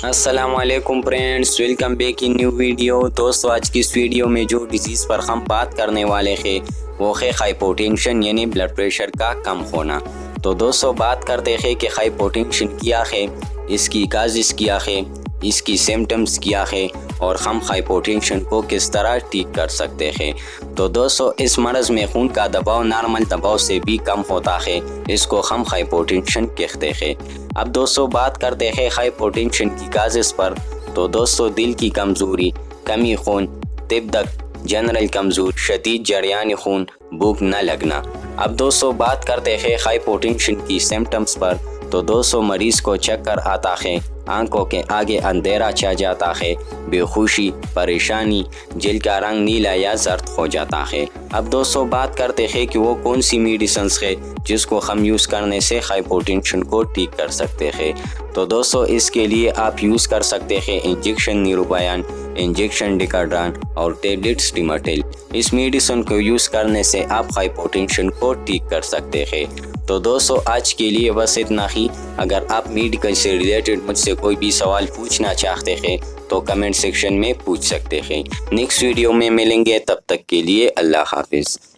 السلام علیکم friends, welcome back in new video. دوستو آج کی اس ویڈیو میں جو ڈیزیز پر ہم بات کرنے والے ہیں وہ ہے ہائپوٹینشن یعنی بلڈ پریشر کا کم ہونا۔ تو دوستو بات کرتے ہیں کہ ہائپوٹینشن کیا ہے، اس کی کازز کیا ہے، اس کی سمٹمز کیا ہے اور ہم ہائپوٹینشن کو کس طرح ٹھیک کر سکتے ہیں۔ تو دوستو اس مرض میں خون کا دباؤ نارمل دباؤ سے بھی کم ہوتا ہے، اس کو ہم ہائپوٹینشن کہتے ہیں۔ اب دوستو بات کرتے ہیں ہائپوٹینشن کی کازز پر۔ تو دوستو دل کی کمزوری، کمی خون، تپ دق، جنرل کمزور، شدید جریان خون، بھوک نہ لگنا۔ اب دوستو بات کرتے ہیں ہائپوٹینشن کی سمٹمز پر۔ تو دوستو مریض کو چکر آتا ہے، آنکھوں کے آگے اندھیرا چھا جاتا ہے، بے ہوشی، پریشانی، جلد کا رنگ نیلا یا زرد ہو جاتا ہے۔ اب دوستو بات کرتے ہیں کہ وہ کون سی میڈیسنز ہے جس کو ہم یوز کرنے سے ہائپوٹینشن کو ٹھیک کر سکتے ہیں۔ تو دوستو اس کے لیے آپ یوز کر سکتے ہیں انجیکشن نیروبیان، انجیکشن ڈیکاڈران اور ٹیبلٹس ڈیماٹیل۔ اس میڈیسن کو یوز کرنے سے آپ ہائپوٹینشن کو ٹھیک کر سکتے ہیں۔ تو دوستو آج کے لیے بس اتنا ہی۔ اگر آپ میڈیکل سے ریلیٹڈ مجھ سے کوئی بھی سوال پوچھنا چاہتے ہیں تو کمنٹ سیکشن میں پوچھ سکتے ہیں۔ نیکسٹ ویڈیو میں ملیں گے، تب تک کے لیے اللہ حافظ۔